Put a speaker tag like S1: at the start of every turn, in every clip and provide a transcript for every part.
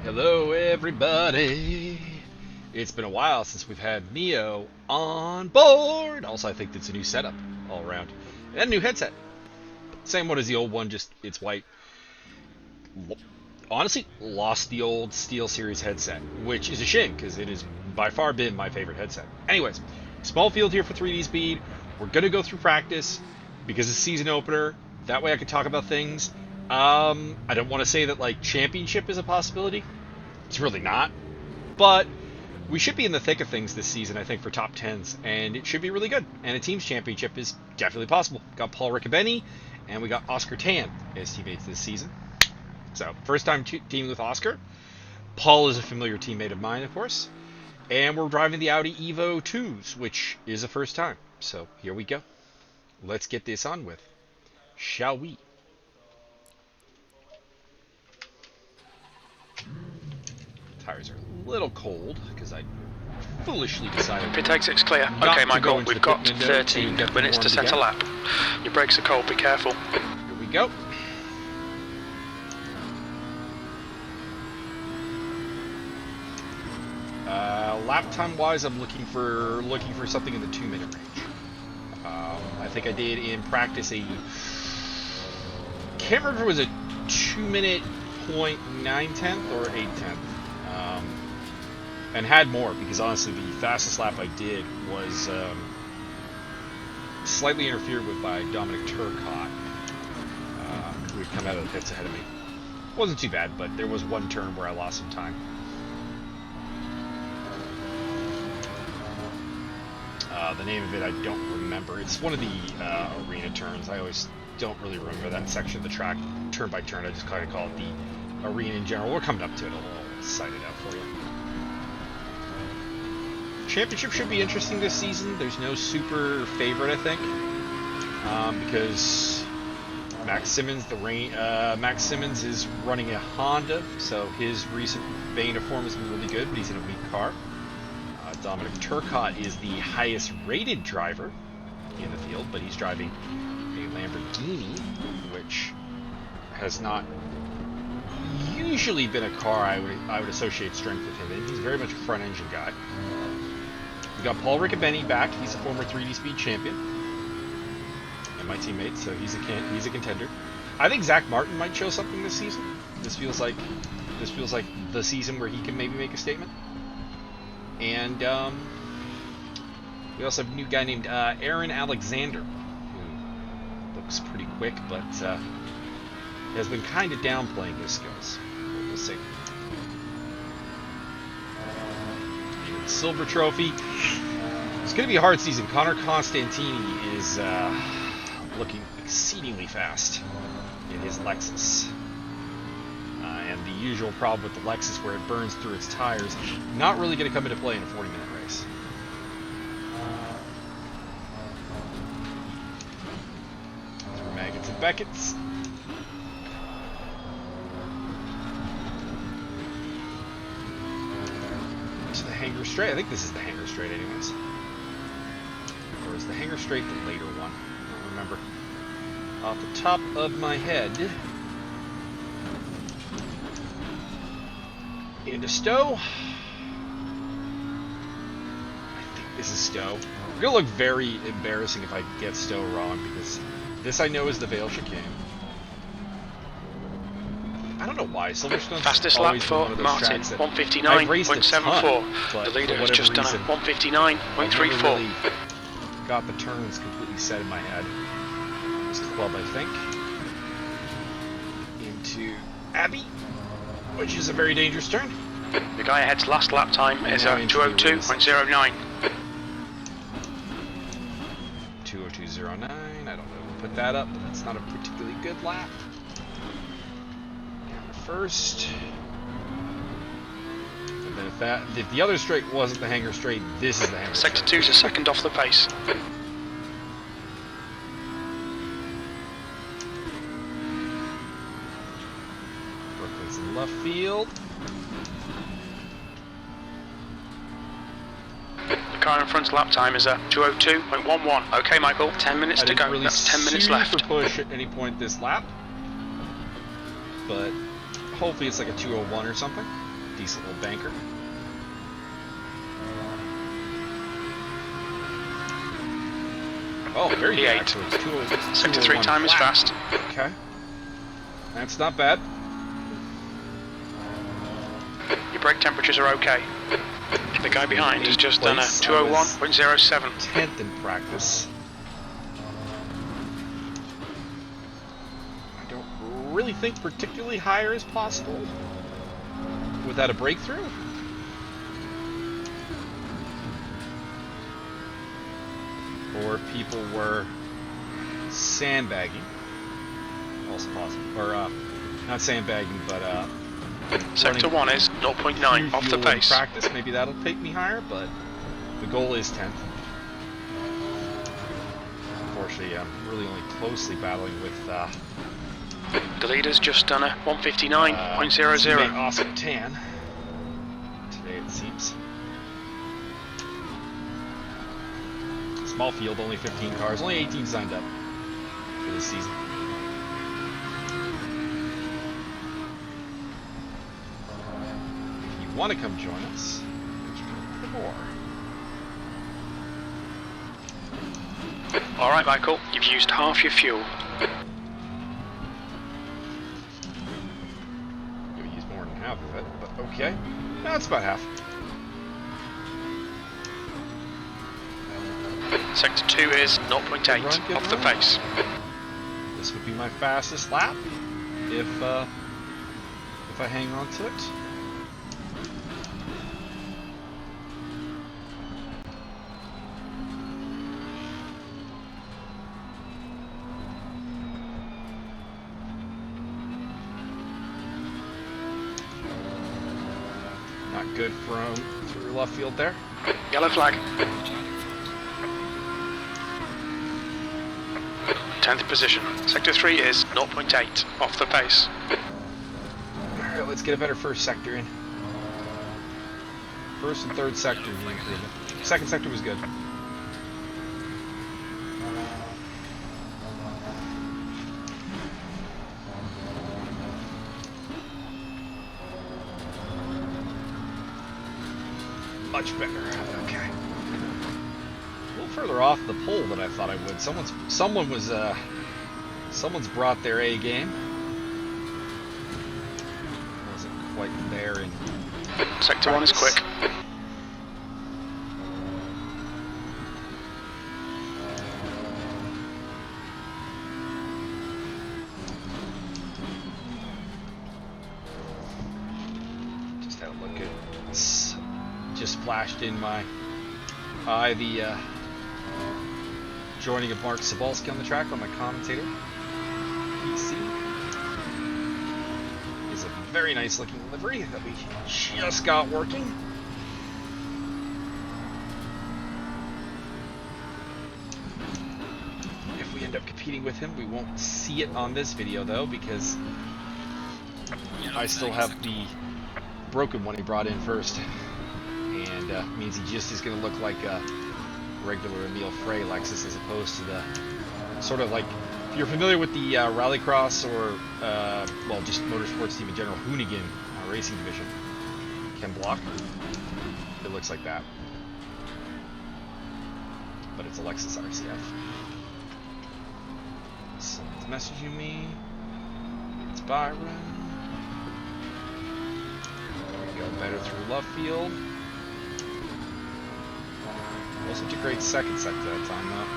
S1: Hello, everybody. It's been a while since we've had Neo on board. Also, I think it's a new setup all around. And a new headset. Same one as the old one, just it's white. Honestly, lost the old Steel Series headset, which is a shame because it has by far been my favorite headset. Anyways, small field here for 3D speed. We're going to go through practice because it's season opener. That way I can talk about things. I don't want to say that like championship is a possibility. It's really not. But we should be in the thick of things this season, I think, for top 10s, and it should be really good. And a team's championship is definitely possible. Got Paul Riccobene, and we got Oscar Tan as teammates this season. So, first time teaming with Oscar. Paul is a familiar teammate of mine, of course. And we're driving the Audi Evo IIs, which is a first time. So, here we go. Let's get this on with. Shall we? Tires are a little cold because I foolishly decided.
S2: Pit exit's clear. Okay, Michael, we've got 13 minutes to set a lap. Your brakes are cold, be careful.
S1: Here we go. Lap time wise, I'm looking for something in the 2-minute range. I think I did in practice can't remember if it was a 2-minute .9/10 or 8/10. And had more because honestly the fastest lap I did was slightly interfered with by Dominic Turcotte, who had come out of the pits ahead of me. Wasn't too bad, but there was one turn where I lost some time. The name of it I don't remember. It's one of the arena turns. I always don't really remember that section of the track turn by turn. I just kind of call it the arena in general. We're coming up to it. I'll cite it out for you. Championship should be interesting this season. There's no super favorite, I think, because Max Simmons is running a Honda, so his recent vein of form has been really good, but he's in a weak car. Dominic Turcotte is the highest rated driver in the field, but he's driving a Lamborghini, which has not usually been a car I would associate strength with him in. He's very much a front engine guy. We got Paul Riccobene back. He's a former 3D Speed champion and my teammate, so he's a contender. I think Zach Martin might show something this season. This feels like the season where he can maybe make a statement. And we also have a new guy named Aaron Alexander, who looks pretty quick, but has been kind of downplaying his skills. We'll see. Silver trophy. It's going to be a hard season. Connor Constantini is looking exceedingly fast in his Lexus. And the usual problem with the Lexus where it burns through its tires, not really going to come into play in a 40-minute race. Through Maggots and Beckett's. To the Hanger Straight. I think this is the Hanger Straight anyways. Or is the Hanger Straight the later one? I don't remember. Off the top of my head. Into Stowe. I think this is Stowe. It's gonna look very embarrassing if I get Stowe wrong because this I know is the Vale Chicane. I don't know why Silverstone's
S2: fastest lap for Martin, 159.74. The leader has just done a 159.34.
S1: Really got the turns completely set in my head. This club, I think. Into Abbey, which is a very dangerous turn.
S2: The guy ahead's last lap time is 202.09.
S1: 202.09. I don't know who put that up, but that's not a particularly good lap. First, and then if the other straight wasn't the Hanger Straight, this is the Hanger Straight.
S2: Sector 2's a second off the pace.
S1: Brooklyn's in left field.
S2: The car in front's lap time is 202.11. Okay, Michael, 10 minutes to go.
S1: Really
S2: That's 10 minutes left.
S1: For push at any point this lap, but hopefully it's like a 201 or something. decent little banker. Oh, very good, actually.
S2: Sector 3 time is fast.
S1: Okay. That's not bad.
S2: Your brake temperatures are okay. The guy behind has just done a 201.07.
S1: 10th in practice. I don't really think particularly higher is possible without a breakthrough. Or if people were sandbagging, also possible. Or not sandbagging, but
S2: Sector 1 is 0.9 off the pace.
S1: Practice, maybe that'll take me higher, but the goal is 10th. Unfortunately, I'm really only closely battling with
S2: the leader's just done a 159.00.
S1: Oscar Tan today, it seems. Small field, only 15 cars, only 18 signed up for this season. If you want to come join us, there's more.
S2: Alright, Michael, you've used half your fuel.
S1: You'll use more than half of it, but okay. No, it's about half.
S2: Sector 2 is 0.8 off the pace.
S1: This would be my fastest lap if I hang on to it. Not good from through left field there.
S2: Yellow flag. 10th position. Sector 3 is 0.8 off the pace.
S1: Alright, let's get a better first sector in. First and third sector need improvement. Second sector was good. Much better. Okay. A little further off the pole than I thought I would. Someone's brought their A game. Wasn't quite there in
S2: Sector 1 is quick.
S1: Just had a look at just flashed in my eye the joining of Mark Sobalski on the track on my commentator PC. Is a very nice looking livery that we just got working. If we end up competing with him, we won't see it on this video though, because I still have the broken one he brought in first, and means he just is going to look like a regular Emile Frey Lexus as opposed to the sort of like, if you're familiar with the Rallycross or well, just motorsports team in general, Hoonigan racing division, Ken Block, it looks like that, but it's a Lexus RCF. Someone's messaging me. It's Byron. There we go, better through left field. Wasn't a great second sector that time though.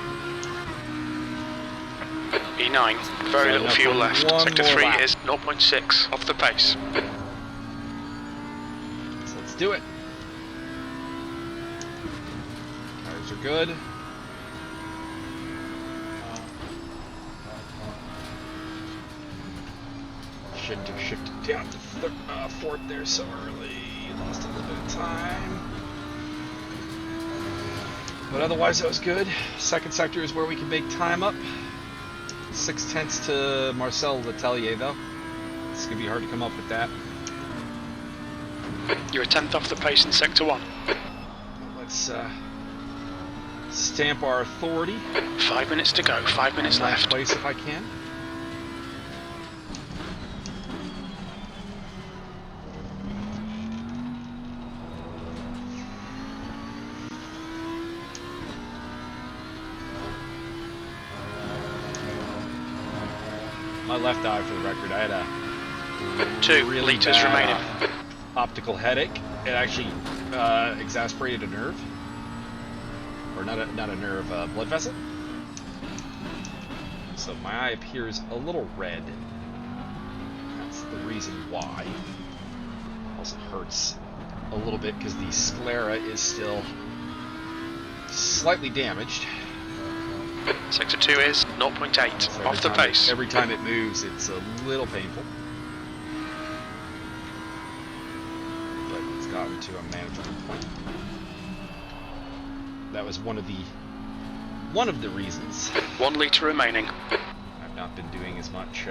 S2: E9, very little fuel left. Sector 3 is 0.6 off the pace.
S1: So let's do it. Tires are good. Shouldn't have shifted down to fourth there so early. Lost a little bit of time. But otherwise that was good. Second sector is where we can make time up. 6/10 to Marcel Letelier though. It's going to be hard to come up with that.
S2: You're a 10th off the pace in Sector 1.
S1: Let's stamp our authority.
S2: 5 minutes to go, 5 minutes left.
S1: Place if I can. left eye for the record. I had a
S2: 2
S1: really
S2: litres
S1: bad
S2: remaining.
S1: optical headache. It actually exasperated a nerve, or not a nerve, blood vessel. So my eye appears a little red. That's the reason why. Also hurts a little bit because the sclera is still slightly damaged.
S2: Sector 2 is 0.8,
S1: So
S2: off the pace.
S1: Every time it moves, it's a little painful. But it's gotten to a manageable point. That was one of the reasons
S2: 1 litre remaining.
S1: I've not been doing as much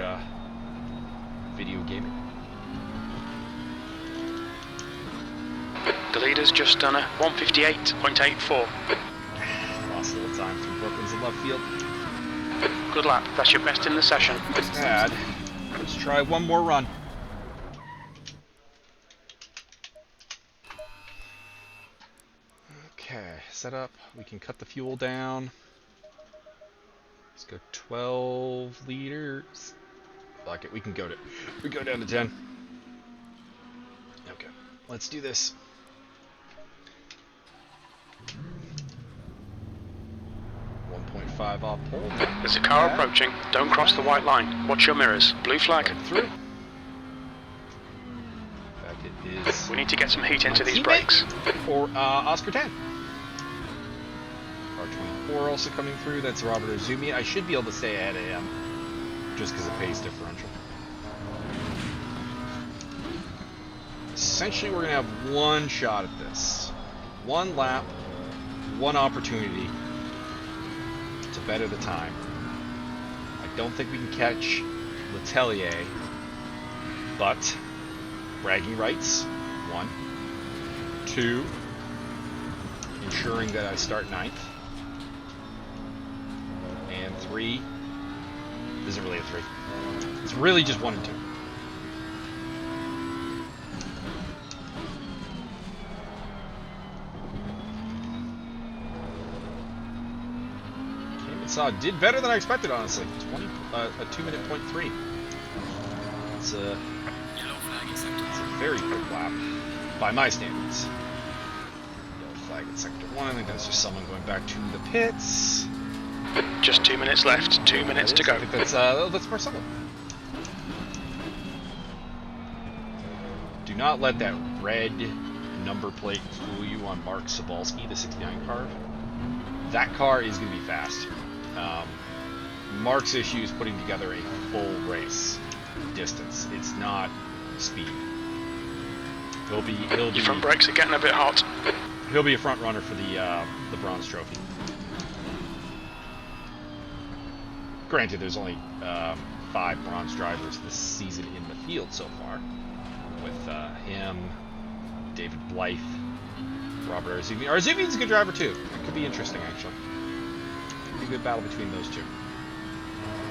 S1: video gaming.
S2: The leader's just done a 158.84.
S1: Lost a little time through Brooklyn's in left field.
S2: Good lap, that's your best in the session.
S1: Bad. Let's try one more run. Okay, set up. We can cut the fuel down. Let's go 12 liters. Fuck it, we can go down to 10. Okay, let's do this. .5 off pole.
S2: There's a car approaching. Don't cross the white line. Watch your mirrors. Blue flag.
S1: Right through. In fact, it is.
S2: We need to get some heat into these brakes.
S1: For Oscar 10. R24 also coming through. That's Robert Azumi. I should be able to stay ahead of him just because of pace differential. Essentially, we're going to have one shot at this. One lap, one opportunity to better the time. I don't think we can catch Letelier, but bragging rights, 1. 2, ensuring that I start 9th. And 3, isn't really a 3. It's really just 1 and 2. Did better than I expected, honestly. A 2-minute point 3. It's a very quick lap by my standards. Yellow flag at sector 1. I think that's just someone going back to the pits.
S2: Just 2 minutes left. 2 minutes to go.
S1: I think that's Marcelo. Do not let that red number plate fool you on Mark Sobalski, the 69 car. That car is going to be fast. Mark's issue is putting together a full race distance. It's not speed. He'll be.
S2: Your front brakes are getting a bit hot.
S1: He'll be a front runner for the bronze trophy. Granted, there's only 5 bronze drivers this season in the field so far, with him, David Blythe, Robert Arzumi. Arzumi's a good driver too. It could be interesting, actually. Could be a good battle between those two.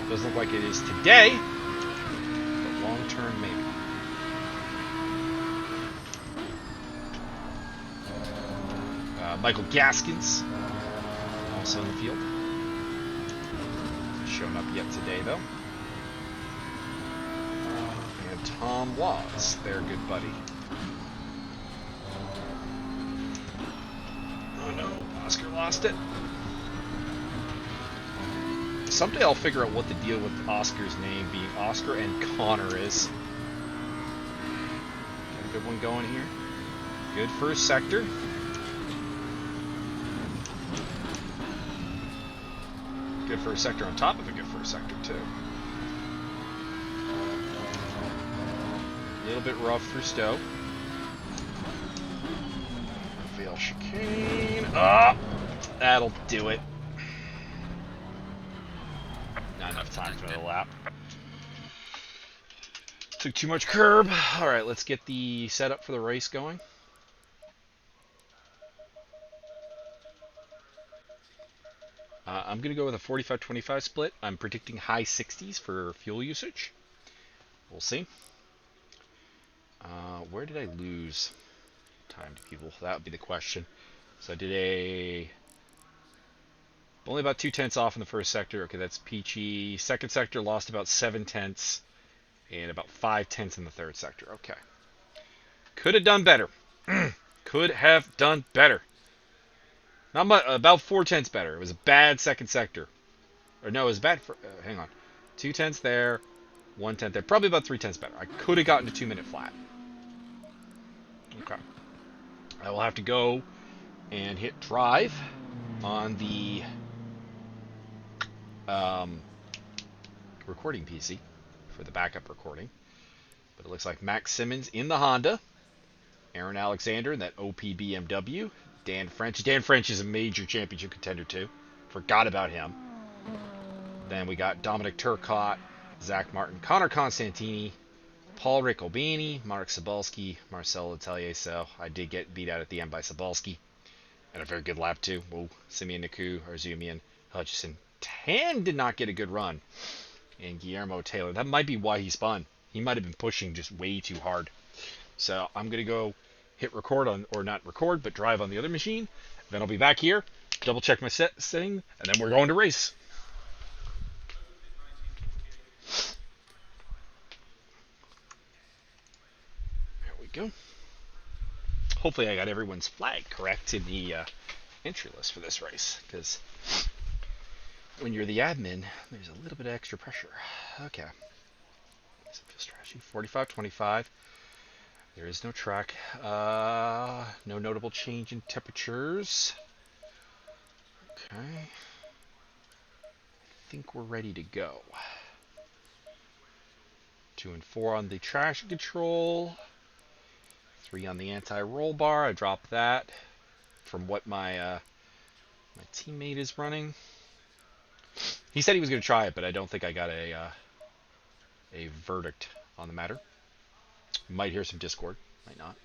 S1: Doesn't look like it is today, but long term maybe. Michael Gaskins, also in the field. Hasn't shown up yet today, though. And Tom Laws, their good buddy. Oh no, Oscar lost it. Someday I'll figure out what the deal with Oscar's name being Oscar and Connor is. Got a good one going here. Good first sector. Good first sector on top of a good first sector, too. A little bit rough through Stowe. Fail chicane. Ah! That'll do it. Not enough time for the lap. Took too much curb. Alright, let's get the setup for the race going. I'm going to go with a 45-25 split. I'm predicting high 60s for fuel usage. We'll see. Where did I lose time to people? That would be the question. So I did a Only about 2/10 off in the first sector. Okay, that's peachy. Second sector lost about 7/10, and about 5/10 in the third sector. Okay. Could have done better. Could have done better. Not much, about 4/10 better. It was a bad second sector. Or no, it was bad for. Hang on. 2/10 there, 1/10 there. Probably about 3/10 better. I could have gotten to 2-minute flat. Okay. I will have to go and hit drive on the recording PC for the backup recording. But it looks like Max Simmons in the Honda, Aaron Alexander in that OP BMW, Dan French. Dan French is a major championship contender too. Forgot about him. Then we got Dominic Turcotte, Zach Martin, Connor Constantini, Paul Riccobene, Mark Cebulski, Marcel Letelier. So I did get beat out at the end by Cebulski. And a very good lap too. Whoa. Simeon Naku, Arzumian, Hutchison. Tan did not get a good run. And Guillermo Taylor. That might be why he spun. He might have been pushing just way too hard. So I'm going to go hit record on, or not record, but drive on the other machine. Then I'll be back here, double check my setting, and then we're going to race. There we go. Hopefully I got everyone's flag correct in the entry list for this race, because when you're the admin, there's a little bit of extra pressure. Okay. Strategy 45-25. There is no track. No notable change in temperatures. Okay. I think we're ready to go. 2 and 4 on the traction control. 3 on the anti-roll bar. I dropped that from what my my teammate is running. He said he was going to try it, but I don't think I got a verdict on the matter. Might hear some Discord, might not.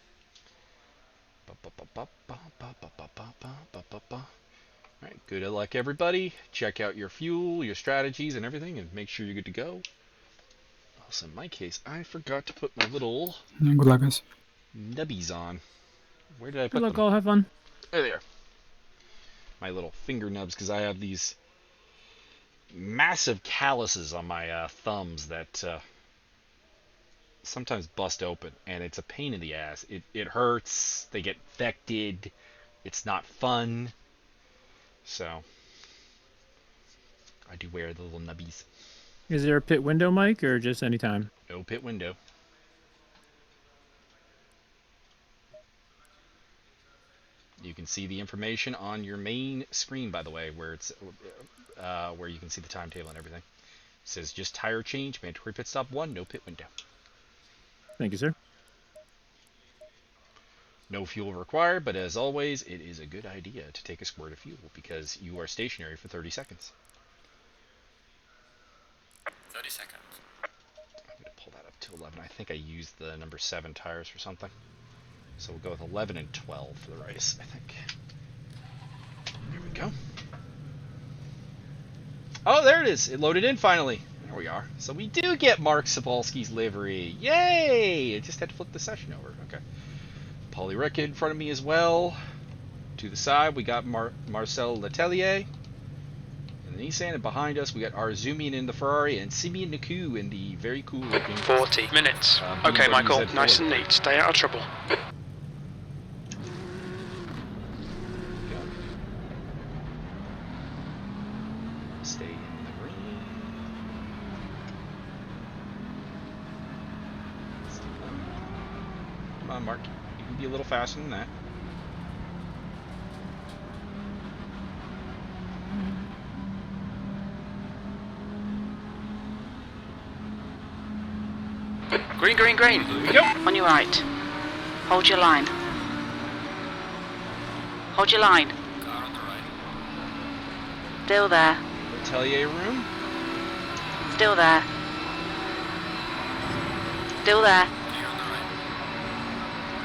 S1: Alright, good luck everybody. Check out your fuel, your strategies and everything, and make sure you're good to go. Also, in my case, I forgot to put my little
S3: good luck, guys.
S1: nubbies on. Where did I put
S4: Good luck,
S1: them?
S4: all. Have fun.
S1: There they are. My little finger nubs, because I have these massive calluses on my thumbs that sometimes bust open, and it's a pain in the ass. It hurts. They get infected. It's not fun. So I do wear the little nubbies.
S4: Is there a pit window, Mike, or just anytime?
S1: No pit window. You can see the information on your main screen, by the way, where it's where you can see the timetable and everything. It says just tire change, mandatory pit stop 1, no pit window.
S4: Thank you, sir.
S1: No fuel required, but as always, it is a good idea to take a squirt of fuel because you are stationary for 30 seconds.
S2: 30 seconds.
S1: I'm going to pull that up to 11. I think I used the number 7 tires for something. So we'll go with 11 and 12 for the race, I think. There we go. Oh, there it is. It loaded in finally. There we are. So we do get Mark Cebulski's livery. Yay! I just had to flip the session over. Okay. Paul Riccobene in front of me as well. To the side, we got Marcel Letelier in the Nissan, and behind us, we got Arzumian in the Ferrari and Simeon Naku in the very cool looking
S2: 40 minutes. Okay, Michael, nice and neat. Stay out of trouble.
S1: Stay in the green. Come on, Mark. You can be a little faster than that.
S2: Green, green, green.
S1: Here we go.
S5: On your right. Hold your line. Hold your line.
S2: Car on the right.
S5: Still there.
S1: Atelier room.
S5: Still there. Still there.
S2: Clear on the right.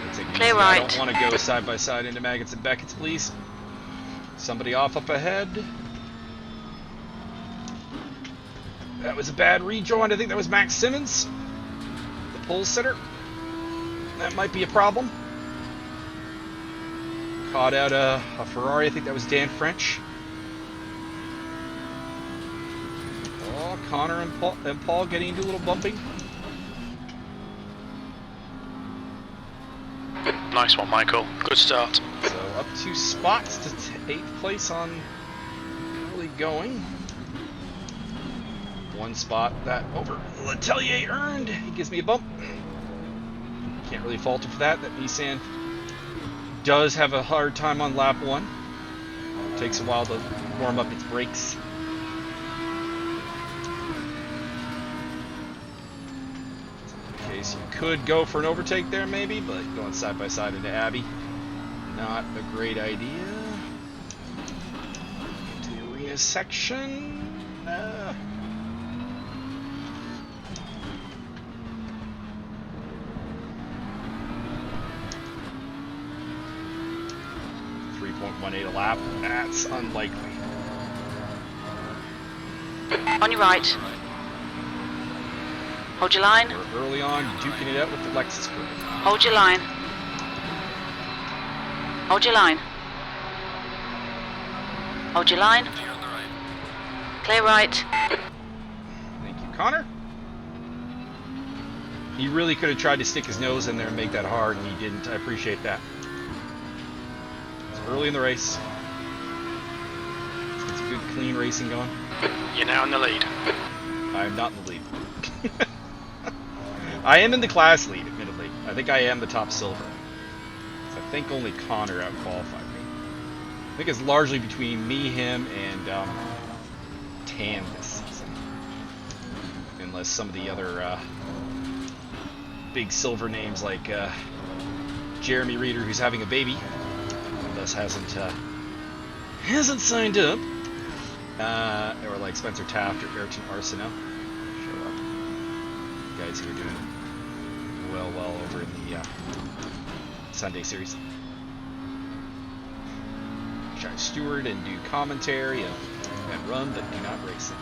S1: Let's take it
S5: Clear
S1: easy. I
S5: right.
S1: don't want to go side by side into Maggots and Beckett's, please. Somebody off up ahead. That was a bad rejoin. I think that was Max Simmons, the pole sitter. That might be a problem. Caught out a Ferrari. I think that was Dan French. Connor and Paul getting into a little bumping.
S2: Nice one, Michael. Good start.
S1: So up 2 spots to 8th place on early going. 1 spot that over Letelier earned. He gives me a bump. Can't really falter for that. That Nissan does have a hard time on lap 1. Takes a while to warm up its brakes. In case you could go for an overtake there maybe, but going side by side into Abby, not a great idea. Into the arena section. 3.18 a lap. That's unlikely.
S5: On your right. Hold your line.
S1: We're early on, duking it out with the Lexus crew.
S5: Hold your line. Hold your line. Hold your line. Clear right.
S1: Thank you, Connor. He really could have tried to stick his nose in there and make that hard, and he didn't. I appreciate that. It's early in the race. It's good, clean racing going.
S2: You're now in the lead.
S1: I'm not in the lead. I am in the class lead, admittedly. I think I am the top silver. So I think only Connor out-qualified me. I think it's largely between me, him, and Tan this season. Unless some of the other big silver names like Jeremy Reeder, who's having a baby, and thus hasn't signed up, or like Spencer Taft or Ayrton Arsenault show up. Guys who are doing well over in the Sunday series. Try to steward and do commentary and run, but do not race it.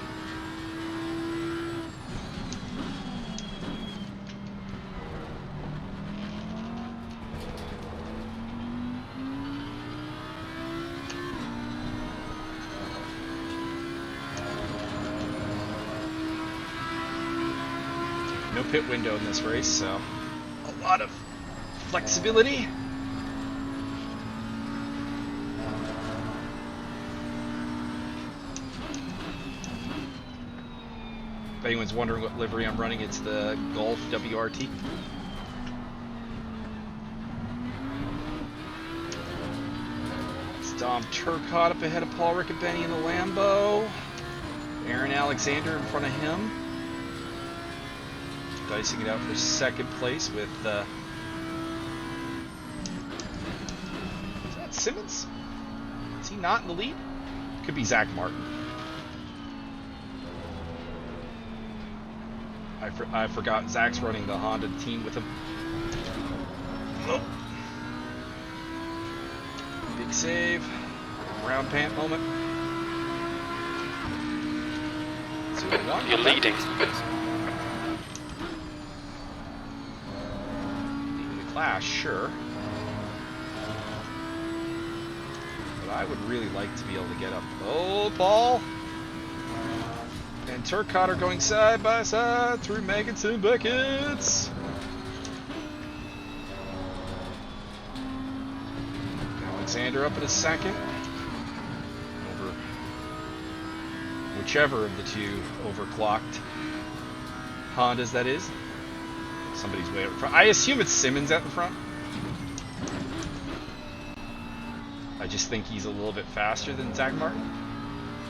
S1: No pit window in this race, so a lot of flexibility. If anyone's wondering what livery I'm running, it's the Golf WRT. It's Dom Turcotte up ahead of Paul Riccobene in the Lambo. Aaron Alexander in front of him. Dicing it out for 2nd place with is that Simmons? Is he not in the lead? Could be Zach Martin. I forgot Zach's running the Honda team with him. Oh. Big save. Round pant moment.
S2: You're leading.
S1: Class, sure. But I would really like to be able to get up. Oh, Paul! And Turcotte are going side by side through Meganson buckets. Alexander up in a 2nd. Over whichever of the 2 overclocked Hondas that is. Somebody's way up front. I assume it's Simmons at the front. I just think he's a little bit faster than Zach Martin.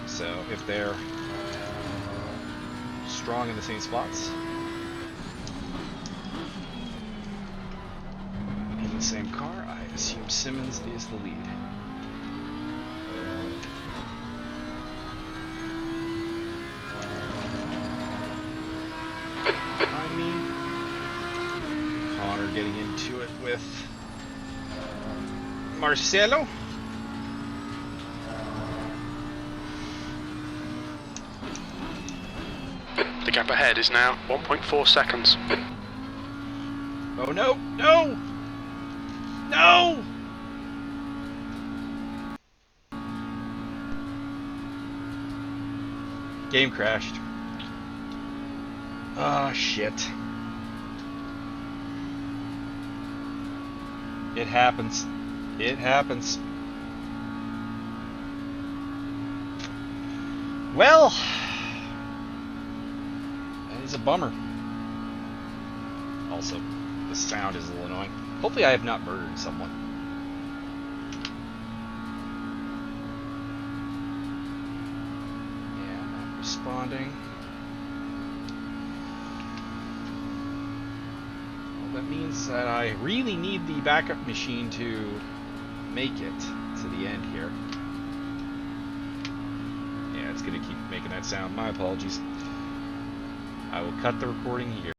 S1: So if they're strong in the same spots, in the same car, I assume Simmons is the lead. Behind me, Connor getting into it with Marcelo.
S2: The gap ahead is now 1.4 seconds.
S1: Oh no! No! No! Game crashed. Ah, shit. It happens. It happens. Well, that is a bummer. Also, the sound is a little annoying. Hopefully I have not murdered someone. Yeah, not responding. Well, that means that I really need the backup machine to make it to the end here. Yeah, it's going to keep making that sound. My apologies. I will cut the recording here.